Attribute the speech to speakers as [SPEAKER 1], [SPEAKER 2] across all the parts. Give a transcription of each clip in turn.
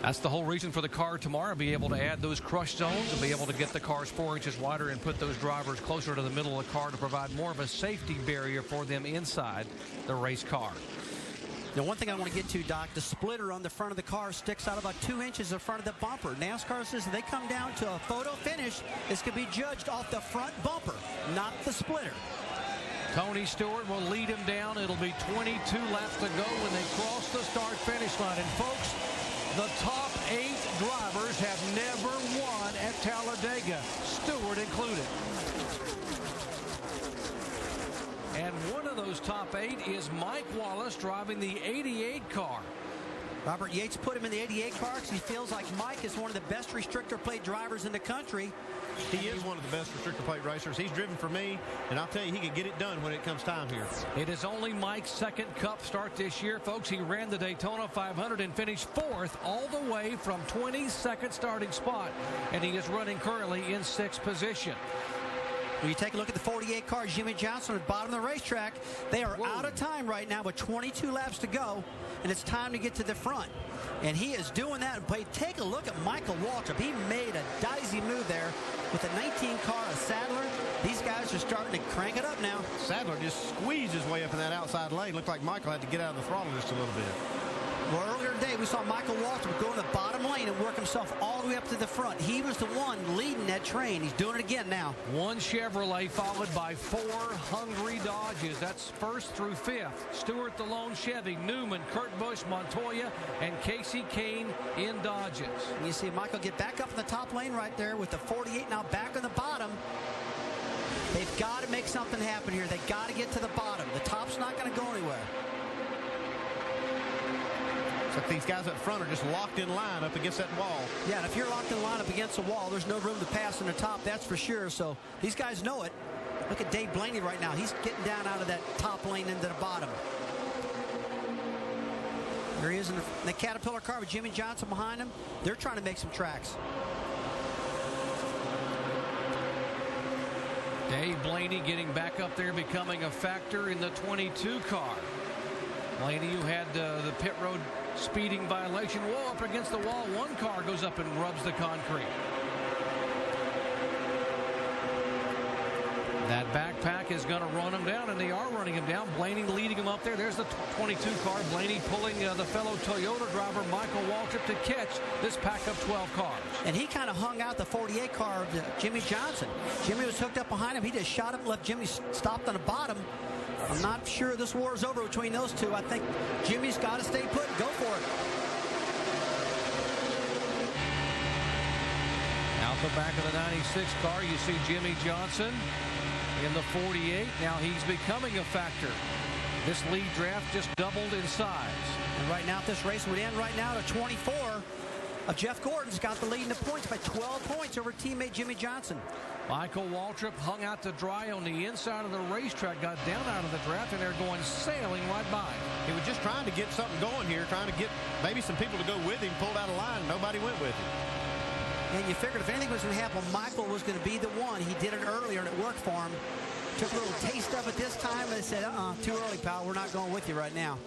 [SPEAKER 1] That's the whole reason for the car tomorrow, be able to add those crush zones and be able to get the cars 4 inches wider and put those drivers closer to the middle of the car to provide more of a safety barrier for them inside the race car.
[SPEAKER 2] Now, one thing I want to get to, Doc, the splitter on the front of the car sticks out about 2 inches in front of the bumper. NASCAR says if they come down to a photo finish, this could be judged off the front bumper, not the splitter.
[SPEAKER 1] Tony Stewart will lead him down. It'll be 22 laps to go when they cross the start-finish line. And, folks, the top 8 drivers have never won at Talladega, Stewart included. And one of those top 8 is Mike Wallace driving the 88 car.
[SPEAKER 2] Robert Yates put him in the 88 car because he feels like Mike is one of the best restrictor plate drivers in the country.
[SPEAKER 3] He is one of the best restrictor plate racers. He's driven for me, and I'll tell you, he can get it done when it comes time here.
[SPEAKER 1] It is only Mike's second Cup start this year, folks. He ran the Daytona 500 and finished 4th all the way from 22nd starting spot, and he is running currently in 6th position.
[SPEAKER 2] When you take a look at the 48 car, Jimmy Johnson at the bottom of the racetrack, they are out of time right now with 22 laps to go, and it's time to get to the front. And he is doing that. But take a look at Michael Waltrip. He made a dicey move there with the 19 car of Sadler. These guys are starting to crank it up now.
[SPEAKER 3] Sadler just squeezed his way up in that outside lane. Looked like Michael had to get out of the throttle just a little bit.
[SPEAKER 2] Well, earlier today, we saw Michael Waltrip go in the bottom lane and work himself all the way up to the front. He was the one leading that train. He's doing it again now.
[SPEAKER 1] 1 Chevrolet followed by 4 hungry Dodges. That's 1st through 5th. Stewart the lone Chevy, Newman, Kurt Busch, Montoya, and Casey Kane in Dodges.
[SPEAKER 2] And you see Michael get back up in the top lane right there with the 48 now back on the bottom. They've got to make something happen here. They've got to get to the bottom. The top's not going to go anywhere.
[SPEAKER 3] Like these guys up front are just locked in line up against that wall.
[SPEAKER 2] Yeah, and if you're locked in line up against the wall, there's no room to pass in the top, that's for sure. So these guys know it. Look at Dave Blaney right now. He's getting down out of that top lane into the bottom. There he is in the Caterpillar car with Jimmy Johnson behind him. They're trying to make some tracks.
[SPEAKER 1] Dave Blaney getting back up there, becoming a factor in the 22 car. Blaney, who had the pit road speeding violation. Whoa, up against the wall. One car goes up and rubs the concrete. That backpack is going to run him down, and they are running him down. Blaney leading him up there. There's the 22 car. Blaney pulling the fellow Toyota driver, Michael Waltrip, to catch this pack of 12 cars.
[SPEAKER 2] And he kind of hung out the 48 car of Jimmy Johnson. Jimmy was hooked up behind him. He just shot up, left Jimmy stopped on the bottom. I'm not sure this war is over between those two. I think Jimmy's got to stay put and go for it.
[SPEAKER 1] Out the back of the 96 car, you see Jimmy Johnson in the 48. Now he's becoming a factor. This lead draft just doubled in size.
[SPEAKER 2] And right now, if this race would end right now to 24, of Jeff Gordon's got the lead in the points by 12 points over teammate Jimmy Johnson.
[SPEAKER 1] Michael Waltrip hung out to dry on the inside of the racetrack, got down out of the draft, and they're going sailing right by.
[SPEAKER 3] He was just trying to get something going here, trying to get maybe some people to go with him, pulled out a line, and nobody went with him.
[SPEAKER 2] And you figured if anything was going to happen, Michael was going to be the one. He did it earlier, and it worked for him. Took a little taste of it this time, and they said, too early, pal. We're not going with you right now.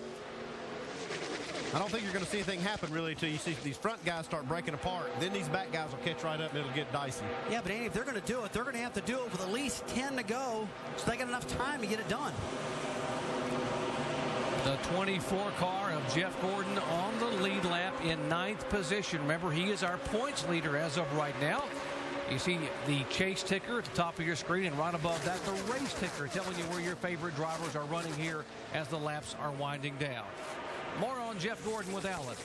[SPEAKER 3] I don't think you're going to see anything happen really until you see these front guys start breaking apart. Then these back guys will catch right up and it'll get dicey.
[SPEAKER 2] Yeah, but Andy, if they're going to do it, they're going to have to do it with at least 10 to go so they got enough time to get it done.
[SPEAKER 1] The 24 car of Jeff Gordon on the lead lap in 9th position. Remember, he is our points leader as of right now. You see the chase ticker at the top of your screen, and right above that, the race ticker telling you where your favorite drivers are running here as the laps are winding down. More on Jeff Gordon with Allen.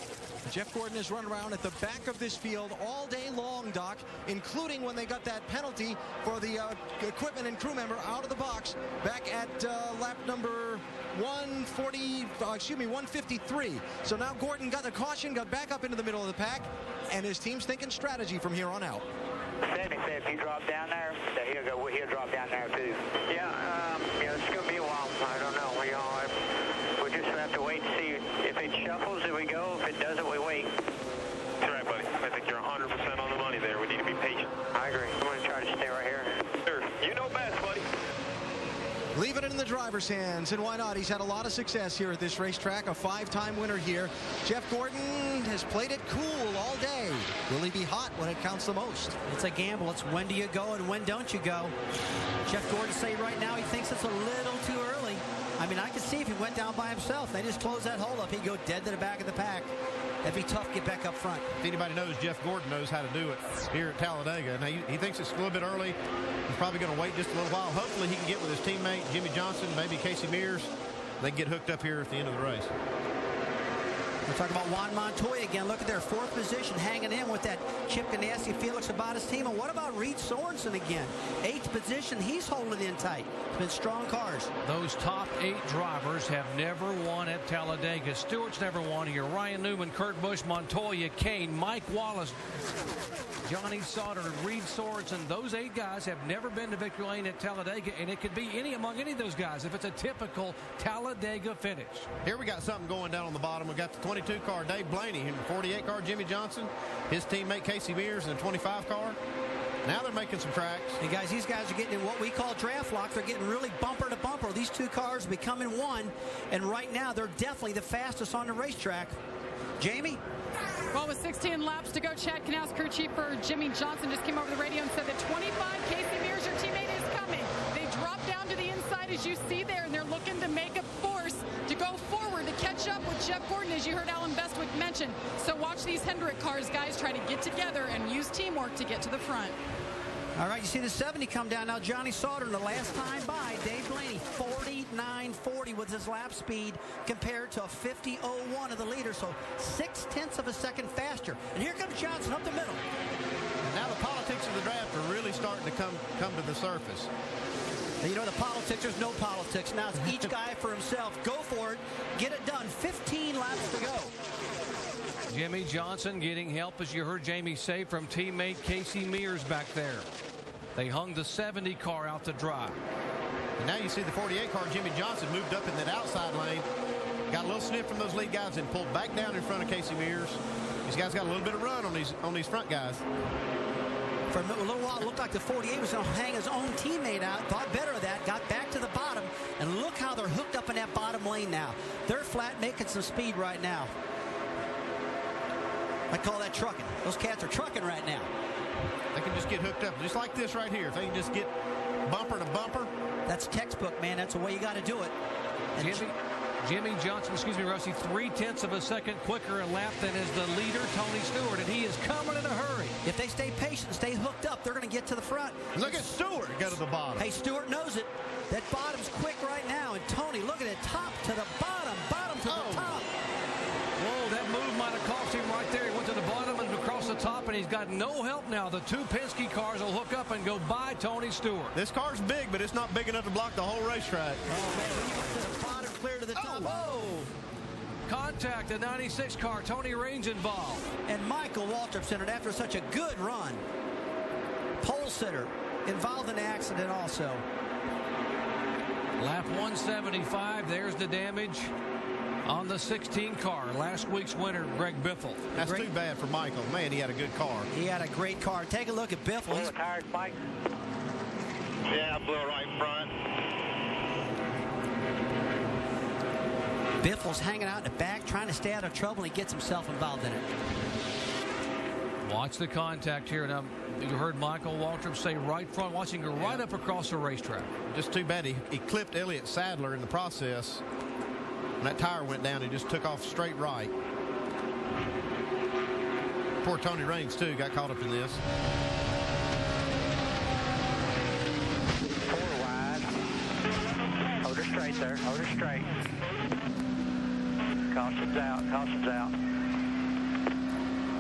[SPEAKER 4] Jeff Gordon has run around at the back of this field all day long, Doc, including when they got that penalty for the equipment and crew member out of the box back at lap number 153. So now Gordon got the caution, got back up into the middle of the pack, and his team's thinking strategy from here on out.
[SPEAKER 5] Sammy said if you drop down there, that he'll drop down there too. Yeah, it's going to be a while. I don't know. We'll just have to wait and see. If it shuffles, then we go. If it doesn't, we wait.
[SPEAKER 6] That's right, buddy. I think you're 100% on the money there. We need to be patient.
[SPEAKER 5] I agree. I'm going to try to stay right here.
[SPEAKER 6] Sure. You know best, buddy.
[SPEAKER 4] Leave it in the the driver's hands, and why not? He's had a lot of success here at this racetrack, a 5-time winner here. Jeff Gordon has played it cool all day. Will he be hot when it counts the most?
[SPEAKER 2] It's a gamble. It's when do you go and when don't you go. Jeff Gordon say right now he thinks it's a little too early. I mean, I could see if he went down by himself, they just closed that hole up, he'd go dead to the back of the pack. That'd be tough to get back up front.
[SPEAKER 3] If anybody knows, Jeff Gordon knows how to do it here at Talladega. Now, he thinks it's a little bit early. He's probably going to wait just a little while. Hopefully, he can get with his teammate, Jimmy Johnson, maybe Casey Mears. They can get hooked up here at the end of the race.
[SPEAKER 2] We're talking about Juan Montoya again. Look at their 4th position, hanging in with that Chip Ganassi, Felix Abada's team. And what about Reed Sorensen again? 8th position, he's holding in tight. It's been strong cars.
[SPEAKER 1] Those top 8 drivers have never won at Talladega. Stewart's never won here. Ryan Newman, Kurt Busch, Montoya, Kane, Mike Wallace, Johnny Sauter, and Reed Sorensen. Those 8 guys have never been to victory lane at Talladega, and it could be among any of those guys if it's a typical Talladega finish.
[SPEAKER 3] Here we got something going down on the bottom. We got the 22 car Dave Blaney, and the 48 car Jimmy Johnson, his teammate Casey Mears, and the 25 car. Now they're making some tracks.
[SPEAKER 2] And guys, these guys are getting in what we call draft lock. They're getting really bumper to bumper. These 2 cars becoming one, and right now they're definitely the fastest on the racetrack. Jamie?
[SPEAKER 7] Well, with 16 laps to go, Chad Knaus, crew chief for Jimmy Johnson, just came over the radio and said that 25, Casey Mears, your teammate, is coming. They drop down to the inside, as you see there, and they're looking to make a force to go forward to catch up with Jeff Gordon, as you heard Alan Bestwick mention. So watch these Hendrick cars, guys, try to get together and use teamwork to get to the front.
[SPEAKER 2] All right, you see the 70 come down now. Johnny Sauter, the last time by, Dave Blaney, 49.40 with his lap speed compared to a 50.01 of the leader, so 0.6 of a second faster. And here comes Johnson up the middle.
[SPEAKER 3] And now the politics of the draft are really starting to come to the surface.
[SPEAKER 2] And you know, the politics, there's no politics. Now it's each guy for himself. Go for it. Get it done. 15 laps to go.
[SPEAKER 1] Jimmy Johnson getting help, as you heard Jamie say, from teammate Casey Mears back there. They hung the 70 car out to dry.
[SPEAKER 3] And now you see the 48 car Jimmy Johnson moved up in that outside lane, got a little sniff from those lead guys and pulled back down in front of Casey Mears. These guys got a little bit of run on these front guys.
[SPEAKER 2] For a little while, it looked like the 48 was going to hang his own teammate out. Thought better of that. Got back to the bottom. And look how they're hooked up in that bottom lane now. They're flat making some speed right now. I call that trucking. Those cats are trucking right now.
[SPEAKER 3] They can just get hooked up just like this right here. If they can just get bumper to bumper.
[SPEAKER 2] That's textbook, man. That's the way you got to do it. And
[SPEAKER 1] Jimmy Johnson, Rusty, 0.3 of a second quicker a lap than is the leader, Tony Stewart, and he is coming in a hurry.
[SPEAKER 2] If they stay patient and stay hooked up, they're going to get to the front.
[SPEAKER 3] Look at Stewart go to the bottom.
[SPEAKER 2] Hey, Stewart knows it. That bottom's quick right now. And Tony, look at it, top to the bottom, bottom to the top.
[SPEAKER 1] Whoa, that move might have cost him right there. He went to the bottom and across the top, and he's got no help now. The 2 Penske cars will hook up and go by Tony Stewart.
[SPEAKER 3] This car's big, but it's not big enough to block the whole racetrack.
[SPEAKER 2] Oh, man, when you went to the bottom, clear to the top.
[SPEAKER 1] Whoa! Contact, the 96 car. Tony Raines involved.
[SPEAKER 2] And Michael Waltrip centered after such a good run. Pole sitter involved in the accident also.
[SPEAKER 1] Lap 175. There's the damage on the 16 car. Last week's winner, Greg Biffle.
[SPEAKER 3] That's too bad for Michael. Man, he had a good car.
[SPEAKER 2] He had a great car. Take a look at Biffle.
[SPEAKER 5] He's tired, Mike.
[SPEAKER 6] Yeah, I blew it right in front.
[SPEAKER 2] Biffle's hanging out in the back, trying to stay out of trouble. He gets himself involved in it.
[SPEAKER 1] Watch the contact here. Now, you heard Michael Waltrip say right front, watching her right up across the racetrack.
[SPEAKER 3] Just too bad he clipped Elliott Sadler in the process. When that tire went down, he just took off straight right. Poor Tony Raines, too, got caught up in this.
[SPEAKER 5] 4 wide. Hold her straight there. Hold her straight. Caution's out. Caution's out.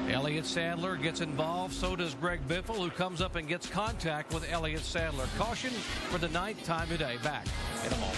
[SPEAKER 1] Elliott Sadler gets involved. So does Greg Biffle, who comes up and gets contact with Elliott Sadler. Caution for the 9th time today. Back in a moment.